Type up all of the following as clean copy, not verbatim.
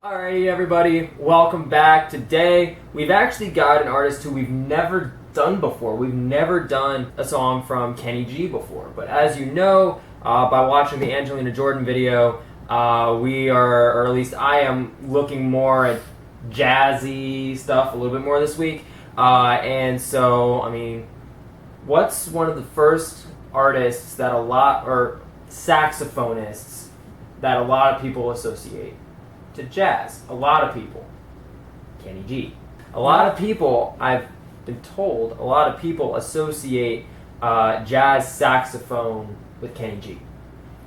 Alrighty everybody, welcome back. Today we've actually got an artist who we've never done before. We've never done a song from Kenny G before, but as you know by watching the Angelina Jordan video, we are, or at least I am, looking more at jazzy stuff a little bit more this week. And so, I mean, what's one of the first artists that or saxophonists that a lot of people associate to jazz? A lot of people. Kenny G. A lot of people, I've been told, a lot of people associate jazz saxophone with Kenny G.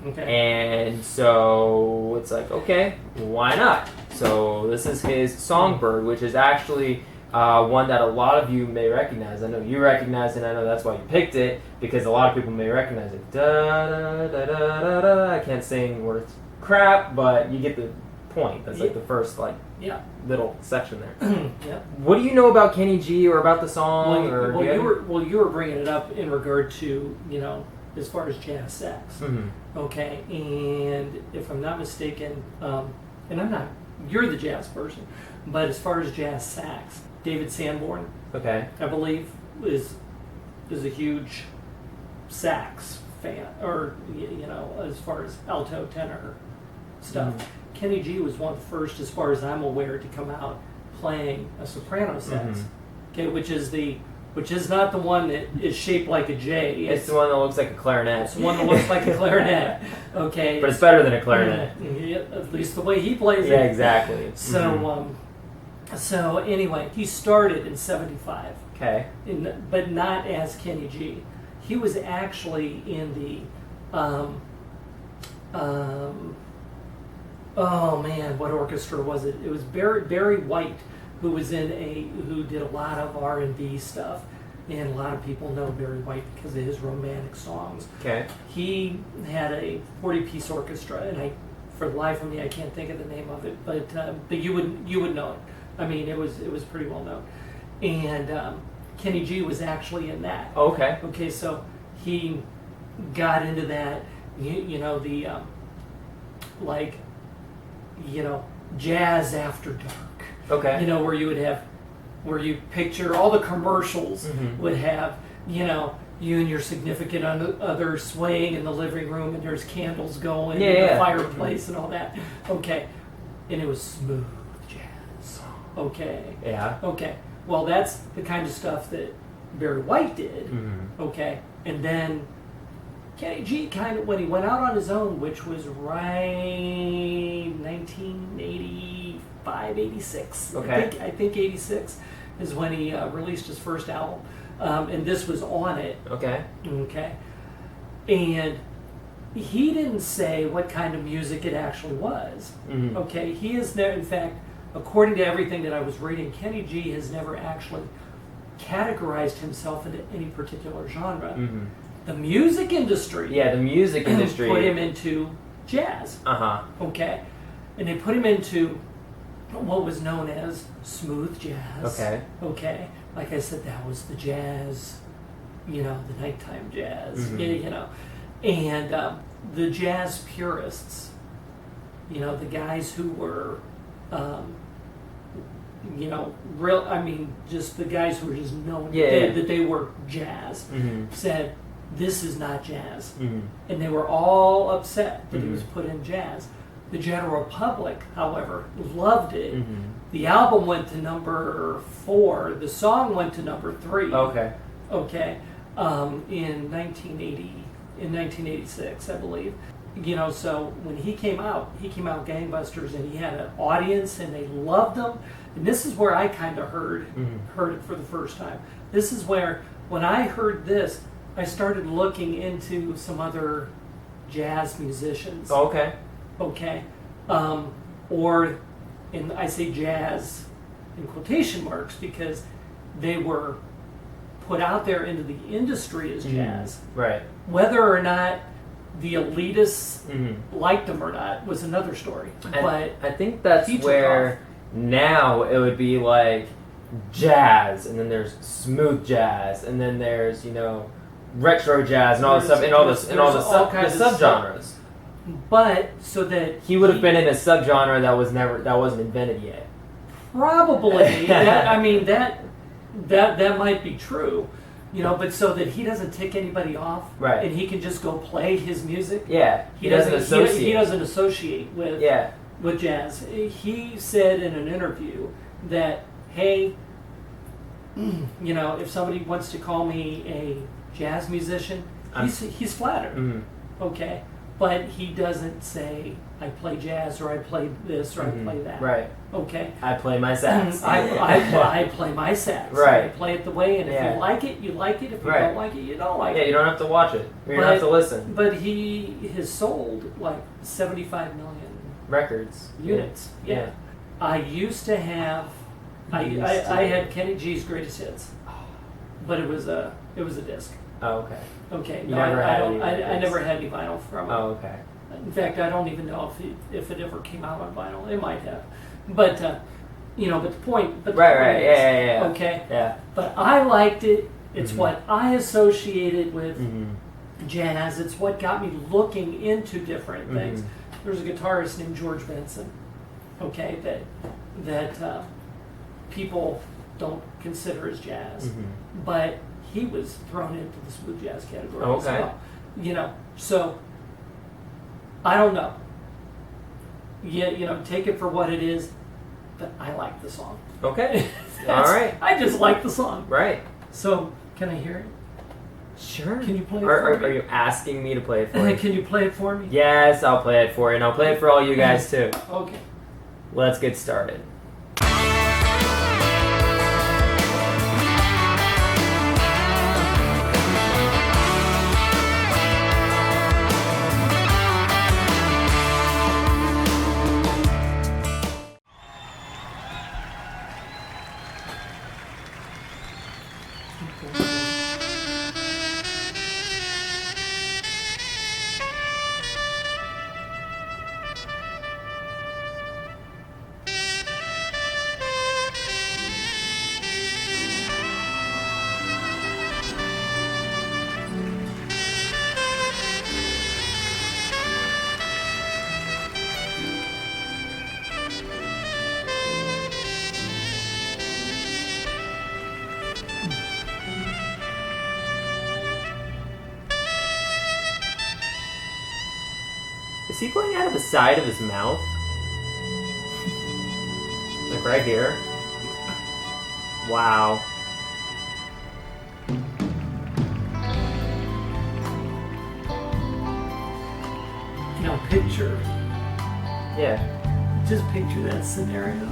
Okay. And so it's like, okay, why not? So this is his Songbird, which is actually one that a lot of you may recognize. I know you recognize it, and I know that's why you picked it, because a lot of people may recognize it. Da, da, da, da, da, da. I can't sing worth crap, but you get the point. That's like the first little section there. Yeah. What do you know about Kenny G or about the song? You were bringing it up in regard to, as far as jazz sax. Mm-hmm. Okay, and if I'm not mistaken, and I'm not, you're the jazz person, but as far as jazz sax, David Sanborn, Okay. I believe, is a huge sax fan, or as far as alto, tenor stuff. Mm-hmm. Kenny G was one of the first, as far as I'm aware, to come out playing a soprano sax. Mm-hmm. Okay, which is not the one that is shaped like a J. It's the one that looks like a clarinet. It's the one that looks like a clarinet. Okay, But it's better than a clarinet. Yeah, at least the way he plays it. Yeah, exactly. So, so anyway, he started in '75. Okay. But not as Kenny G. He was actually in the oh man, what orchestra was it? It was Barry White, who did a lot of R&B stuff, and a lot of people know Barry White because of his romantic songs. Okay. He had a 40-piece orchestra, and for the life of me, I can't think of the name of it, but you would know it. I mean, it was pretty well known, and Kenny G was actually in that. Okay. Okay, so he got into that, jazz after dark. Okay. Where you picture all the commercials Mm-hmm. would have, you and your significant other swaying in the living room, and there's candles going, and the fireplace and all that. Okay, and it was smooth jazz. Okay. Yeah. Okay. Well, that's the kind of stuff that Barry White did. Mm-hmm. Okay, and then Kenny G kind of, when he went out on his own, which was right 1985, 86. Okay. I think 86 is when he released his first album, and this was on it. Okay. Okay, and he didn't say what kind of music it actually was. Mm-hmm. Okay, he is there. In fact, according to everything that I was reading, Kenny G has never actually categorized himself into any particular genre. Mm-hmm. The music industry. Yeah, the music industry put him into jazz. Uh-huh. Okay. And they put him into what was known as smooth jazz. Okay. Okay. Like I said, that was the jazz, the nighttime jazz, Mm-hmm. And the jazz purists, the guys who were, just the guys who were just known that they were jazz, Mm-hmm. said, this is not jazz. Mm-hmm. And they were all upset that Mm-hmm. he was put in jazz. The general public, however, loved it. Mm-hmm. The album went to number 4. The song went to number 3. Okay. Okay. In 1986, I believe. So when he came out gangbusters, and he had an audience, and they loved him. And this is where I kind of heard it for the first time. This is where, when I heard this, I started looking into some other jazz musicians. Okay. Okay. And I say jazz in quotation marks because they were put out there into the industry as jazz. Right. Whether or not the elitists liked them or not was another story. But I think that's he took where off. Now it would be like jazz, and then there's smooth jazz, and then there's retro jazz and all this stuff, and all the subgenres. but so that He would have been in a subgenre that wasn't invented yet. probably. That might be true, but so that he doesn't tick anybody off, Right. And he can just go play his music. Yeah, he doesn't associate. He doesn't associate with Yeah. with jazz. He said in an interview that, hey, if somebody wants to call me a jazz musician, he's flattered. Mhm. Okay, but he doesn't say I play jazz or I play this or I play that. Right. Okay. I play my sax. I play my sax. Right. I play it the way, and if Yeah. you like it, you like it. If you Right. don't like it, you don't like Yeah, it. you don't have to watch it. You don't have to listen. But he has sold like 75 million Records. units. Yeah. I used to have. I had Kenny G's greatest hits, but it was a disc. Oh, okay. Okay. You No, never had any I records? never had any vinyl from him. Oh, okay. In fact, I don't even know if it ever came out on vinyl. It might have, but but the point. But the Right, point right. is, Yeah. Okay. Yeah. But I liked it. It's Mhm. what I associated with Mhm. jazz. It's what got me looking into different things. Mhm. There's a guitarist named George Benson. Okay, that people don't consider as jazz, Mhm. but he was thrown into the smooth jazz category as Okay. well. So I don't know. Yeah, take it for what it is, but I like the song. Okay. All right. I just like the song. Right. So can I hear it? Sure. Can you play it Are for me? you asking me to play it for you? Can you play it for me? Yes, I'll play it for you, and I'll play it for all you guys too. Okay. Let's get started. Is he playing out of the side of his mouth? Like right here? Wow. Now picture, Yeah. just picture that scenario.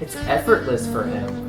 It's effortless for him.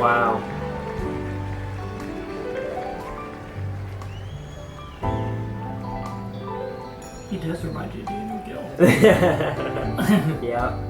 Wow. He does remind you of Daniel Gill. Yeah.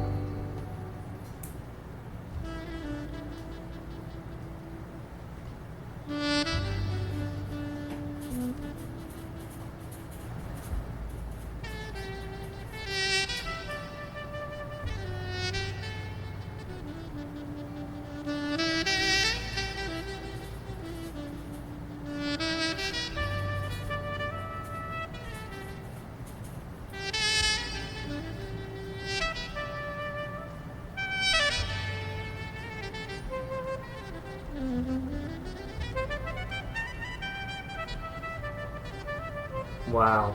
Wow.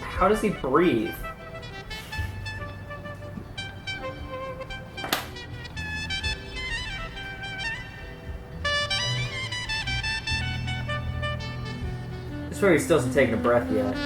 How does he breathe? I swear he still hasn't taken a breath yet.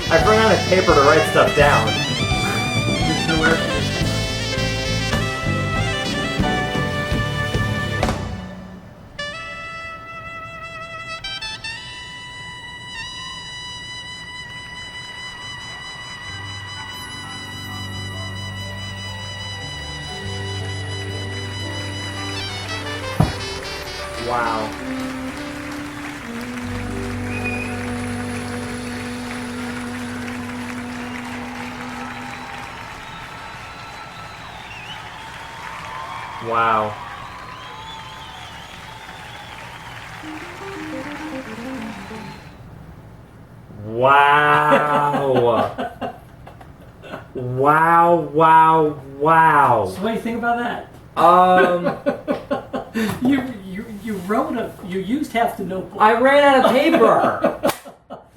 I've run out of paper to write stuff down. There's no air conditioning. Wow. Wow. Wow. Wow, wow, wow. So what do you think about that? You wrote you used half the notebook. I ran out of paper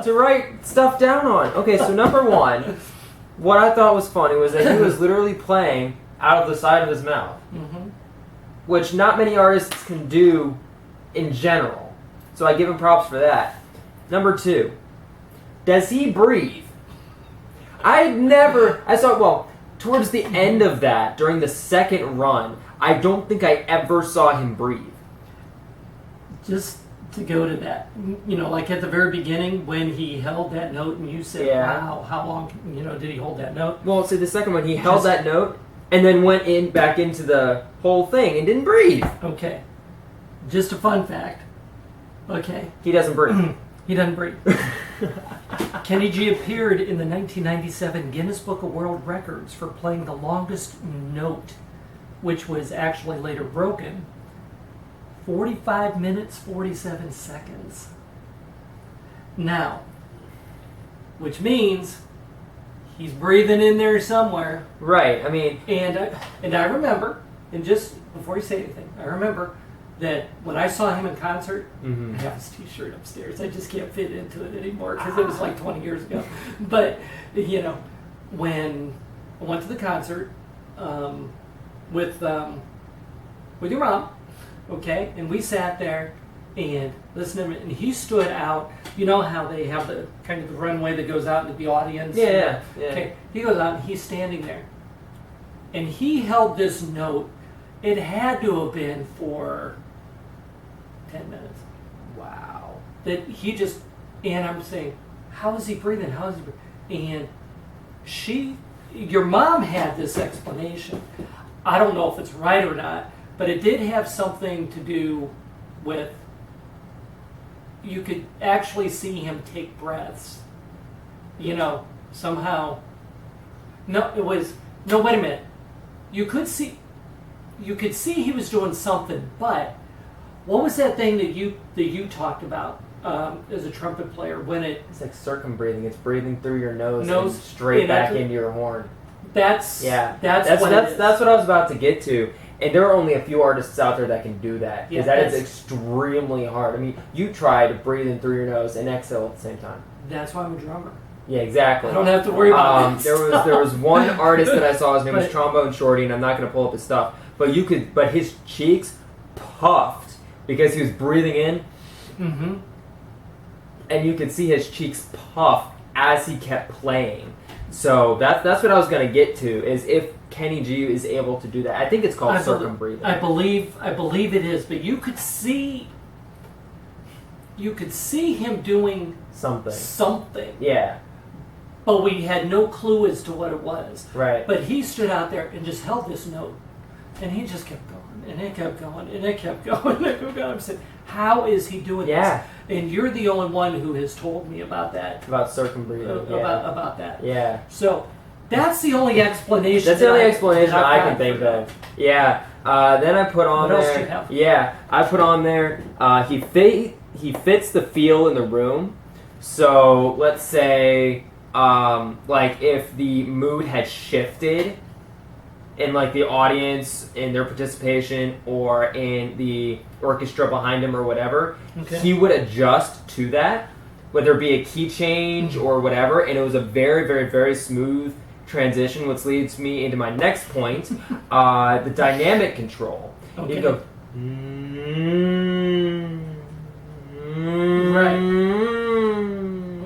to write stuff down on. Okay, so number one, what I thought was funny was that he was literally playing out of the side of his mouth, which not many artists can do in general. So I give him props for that. Number two, does he breathe? Towards the end of that, during the second run, I don't think I ever saw him breathe. Just to go to that, like at the very beginning when he held that note and you said, Yeah. wow, how long, did he hold that note? Well, see, the second one, he held that note and then went back into the whole thing and didn't breathe. Okay. Just a fun fact. Okay. He doesn't breathe. He doesn't breathe. Kenny G appeared in the 1997 Guinness Book of World Records for playing the longest note, which was actually later broken. 45 minutes, 47 seconds. Now, which means he's breathing in there somewhere. Right, I mean... And I remember, and just before you say anything, I remember that when I saw him in concert, I have his t-shirt upstairs. I just can't fit into it anymore because it was like 20 years ago. But, when I went to the concert with your mom, okay, and we sat there, and listen to him. And he stood out. You know how they have the kind of the runway that goes out into the audience? Yeah. Okay, he goes out and he's standing there. And he held this note. It had to have been for 10 minutes. Wow. That he just, and I'm saying, how is he breathing? How is he breathing? And your mom had this explanation. I don't know if it's right or not, but it did have something to do with, you could actually see him take breaths. Somehow. No, wait a minute. You could see he was doing something, but what was that thing that you talked about as a trumpet player when it's like circumbreathing. It's breathing through your nose and and straight back into your horn. That's what That's why I'm a drummer. Yeah, exactly. I don't have to worry about it. There was one artist that I saw. His name was Trombone Shorty, and I'm not going to pull up his stuff. But his cheeks puffed because he was breathing in. Mm-hmm. And you could see his cheeks puff as he kept playing. So that's what I was going to get to, is if Kenny G is able to do that. I think it's called circumbreathing. I believe it is, but you could see him doing something. Yeah. But we had no clue as to what it was. Right. But he stood out there and just held this note. And he just kept going, and it kept going, and it kept going, and it kept going. I'm saying, how is he doing this? And you're the only one who has told me about that. About circumbreathing. About that. Yeah. So that's the only explanation. That's the only explanation I can think of. Yeah. Then I put on what there. Else do you have? Yeah. I put on there. He fits the feel in the room. So let's say, like if the mood had shifted in like the audience, in their participation, or in the orchestra behind him or whatever, he would adjust to that, whether it be a key change or whatever, and it was a very, very, very smooth transition, which leads me into my next point, the dynamic control. Okay. You go,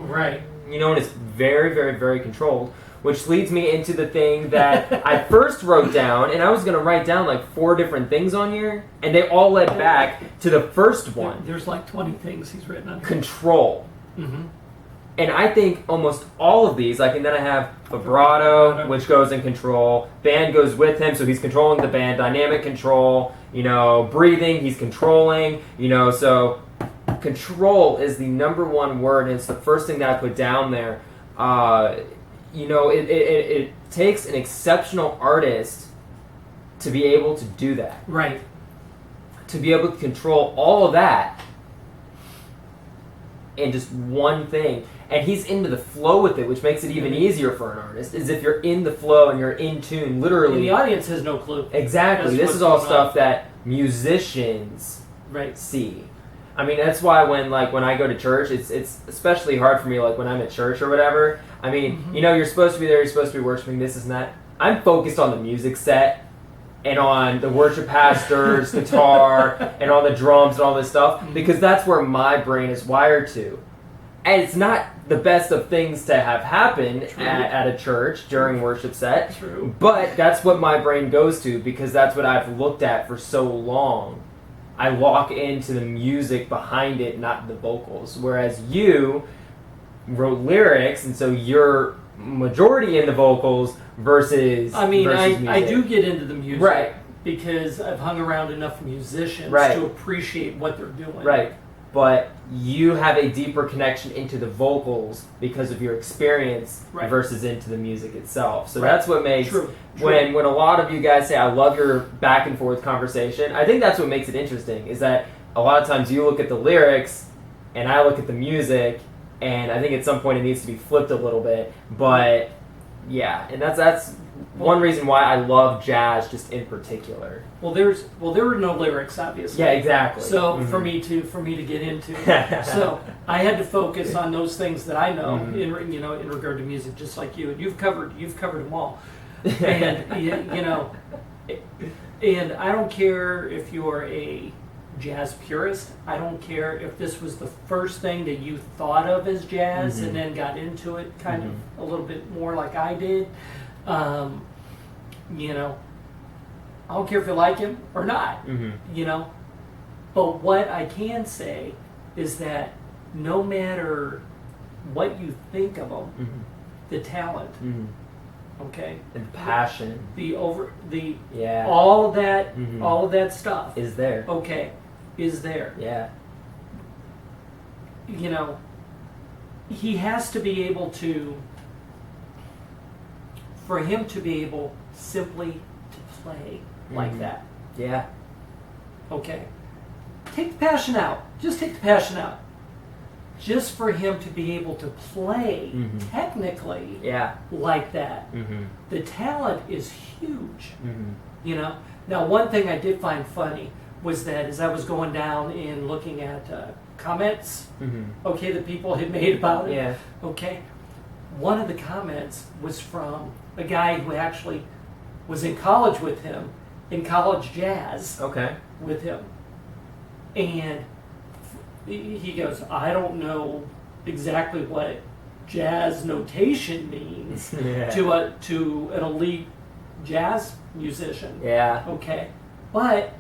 right. And it's very, very, very controlled. Which leads me into the thing that I first wrote down, and I was going to write down like 4 different things on here, and they all led back to the first one. There's like 20 things he's written on here. Control. Mm-hmm. And I think almost all of these, like, and then I have vibrato, which goes in control, band goes with him, so he's controlling the band, dynamic control, breathing, he's controlling, so control is the number one word, and it's the first thing that I put down there. It takes an exceptional artist to be able to do that. Right. To be able to control all of that in just one thing. And he's into the flow with it, which makes it even easier for an artist, is if you're in the flow and you're in tune, literally. And the audience has no clue. Exactly. This is all stuff that musicians see. I mean, that's why when I go to church, it's especially hard for me, like when I'm at church or whatever. I mean, you're supposed to be there, you're supposed to be worshiping, this is that. I'm focused on the music set and on the worship pastor's guitar and on the drums and all this stuff, because that's where my brain is wired to. And it's not the best of things to have happen at a church during worship set. True. But that's what my brain goes to, because that's what I've looked at for so long. I walk into the music behind it, not the vocals. Whereas you wrote lyrics, and so you're majority in the vocals versus music. I do get into the music. Right. Because I've hung around enough musicians to appreciate what they're doing. Right. But you have a deeper connection into the vocals because of your experience versus into the music itself. So that's what makes, when a lot of you guys say, I love your back and forth conversation, I think that's what makes it interesting, is that a lot of times you look at the lyrics and I look at the music, and I think at some point it needs to be flipped a little bit. But yeah, and that's one reason why I love jazz just in particular. Well, there were no lyrics, obviously. Yeah, exactly. So for me to get into, so I had to focus on those things that I know in regard to music, just like you. And you've covered them all. And and I don't care if you're a jazz purist. I don't care if this was the first thing that you thought of as jazz and then got into it kind of a little bit more like I did. You know, I don't care if you like him or not, you know. But what I can say is that no matter what you think of him, the talent, okay, and passion, all of that stuff is there. Okay, is there. Yeah. You know, he has to be able to, for him to be able simply to play like that. Yeah. Okay. Take the passion out. Just take the passion out. Just for him to be able to play technically like that. The talent is huge. You know? Now, one thing I did find funny was that as I was going down and looking at comments, okay, that people had made about it, okay, one of the comments was from a guy who actually was in college with him, in college jazz with him. And he goes, I don't know exactly what jazz notation means to an elite jazz musician. Yeah. Okay. But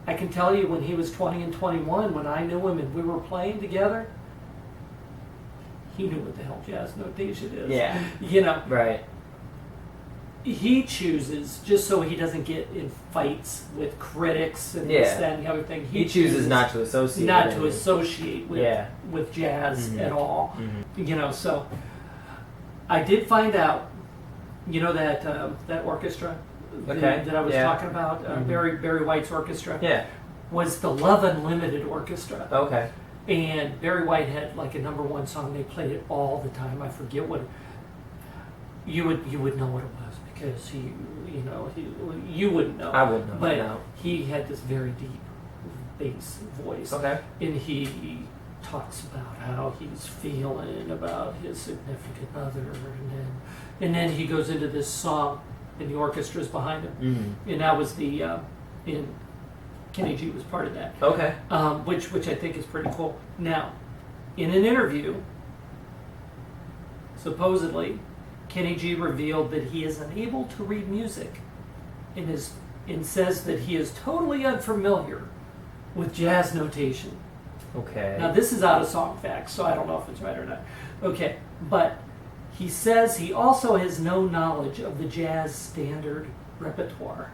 I can tell you when he was 20 and 21, when I knew him and we were playing together, he knew what the hell jazz notation is. Yeah. You know. Right. He chooses, just so he doesn't get in fights with critics and this, that, and the other thing. He chooses not to associate. Not to associate with jazz at all. You know, so I did find out. You know that that orchestra that I was talking about, Barry White's orchestra. Yeah. Was the Love Unlimited Orchestra. Okay. And Barry White had like a #1 song. They played it all the time. I forget what. You would know what it was because you wouldn't know. I wouldn't know. But no. he had this very deep bass voice. Okay. And he talks about how he's feeling about his significant other, and then he goes into this song, and the orchestra's behind him, and that was the and Kenny G was part of that. Okay. Which I think is pretty cool. Now, in an interview, supposedly, Kenny G revealed that he is unable to read music and says that he is totally unfamiliar with jazz notation. Okay. Now, this is out of Song Facts, so I don't know if it's right or not. Okay, but he says he also has no knowledge of the jazz standard repertoire.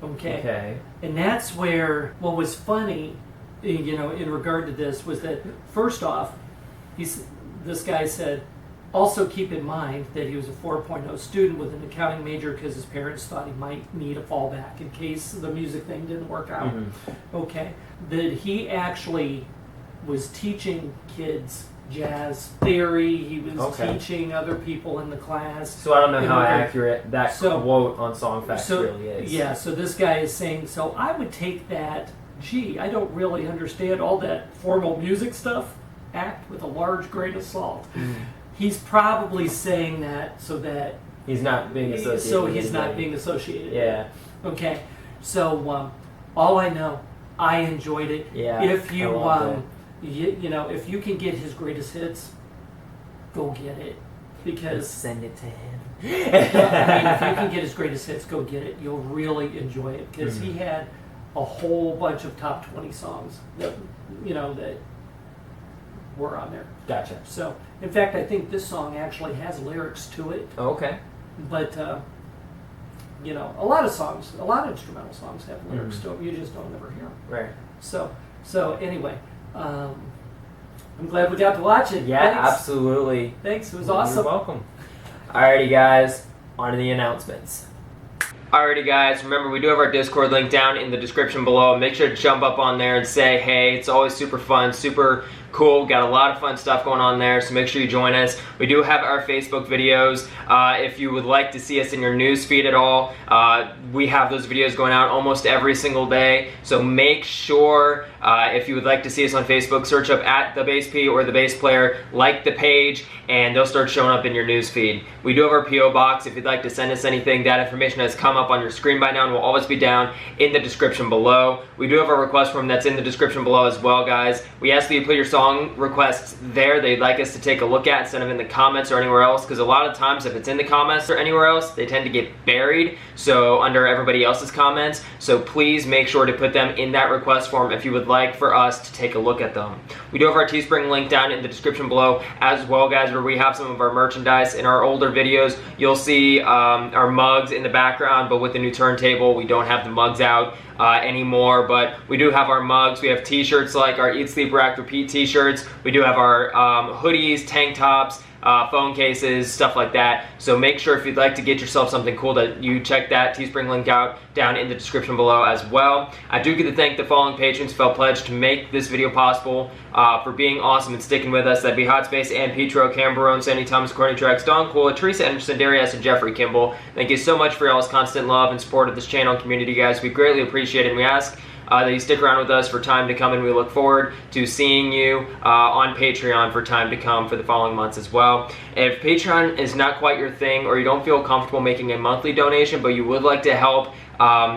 Okay. And that's where what was funny, you know, in regard to this was that first off, this guy said, also keep in mind that he was a 4.0 student with an accounting major because his parents thought he might need a fallback in case the music thing didn't work out. Okay. That he actually was teaching kids jazz theory. He was teaching other people in the class. So I don't know how accurate that quote on Song Facts really is. Yeah, so this guy is saying, so I would take that, I don't really understand all that formal music stuff. Act with a large grain of salt. He's probably saying that so that he's not being associated. So he's not being associated. Yeah. Okay. So all I know, I enjoyed it. Yeah. If you you know, if you can get his greatest hits, go get it because send it to him. I mean, if you can get his greatest hits, go get it. You'll really enjoy it because he had a whole bunch of top 20 songs that that were on there. Gotcha. So, in fact, I think this song actually has lyrics to it. Okay. But, a lot of instrumental songs have lyrics to them. You just don't ever hear them. Right. So anyway, I'm glad we got to watch it. Yeah, Thanks. absolutely. Thanks. It was awesome. You're welcome. Alrighty, guys. On to the announcements. Alrighty, guys, remember we do have our Discord link down in the description below. Make sure to jump up on there and say hey. It's always super fun, super cool. Got a lot of fun stuff going on there, so make sure you join us. We do have our Facebook videos. If you would like to see us in your news feed at all, we have those videos going out almost every single day. So make sure if you would like to see us on Facebook, search up at The Bass P or The Bass Player, like the page, and they'll start showing up in your news feed. We do have our P.O. Box. If you'd like to send us anything, that information has come up on your screen by now and will always be down in the description below. We do have a request form that's in the description below as well, guys. We ask that you put your song requests there they'd like us to take a look at instead of in the comments or anywhere else, because a lot of times if it's in the comments or anywhere else, they tend to get buried so under everybody else's comments. So please make sure to put them in that request form if you would like for us to take a look at them. We do have our Teespring link down in the description below as well, guys, where we have some of our merchandise. In our older videos, you'll see our mugs in the background, but with the new turntable, we don't have the mugs out anymore, but we do have our mugs. We have t-shirts like our Eat, Sleep, Rack, Repeat t-shirts. We do have our hoodies, tank tops, phone cases, stuff like that. So make sure if you'd like to get yourself something cool that you check that Teespring link out down in the description below as well. I do get to thank the following patrons who felt pledged to make this video possible for being awesome and sticking with us. That'd be Hot Space and Petro, Barone, Sandy Thomas, Courtney Truax, Kula, Theresa Anderson, Dary S, and Jeffrey Kimball. Thank you so much for y'all's constant love and support of this channel and community, guys. We greatly appreciate it, and we ask that you stick around with us for time to come, and we look forward to seeing you on Patreon for time to come for the following months as well. If Patreon is not quite your thing, or you don't feel comfortable making a monthly donation, but you would like to help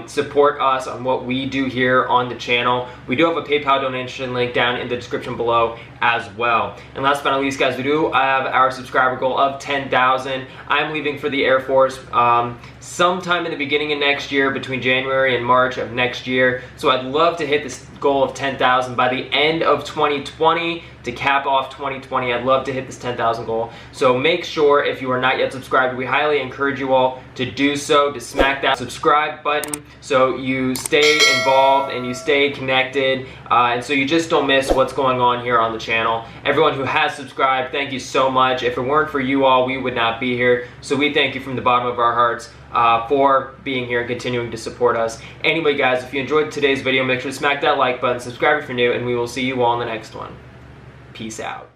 support us on what we do here on the channel, we do have a PayPal donation link down in the description below as well. And last but not least, guys, we do have our subscriber goal of 10,000. I'm leaving for the Air Force sometime in the beginning of next year, between January and March of next year. So I'd love to hit this goal of 10,000 by the end of 2020 to cap off 2020. I'd love to hit this 10,000 goal. So make sure, if you are not yet subscribed, we highly encourage you all to do so, to smack that subscribe button so you stay involved and you stay connected, and so you just don't miss what's going on here on the channel. Everyone who has subscribed, thank you so much. If it weren't for you all, we would not be here. So we thank you from the bottom of our hearts for being here and continuing to support us. Anyway, guys, if you enjoyed today's video, make sure to smack that like button, subscribe if you're new, and we will see you all in the next one. Peace out.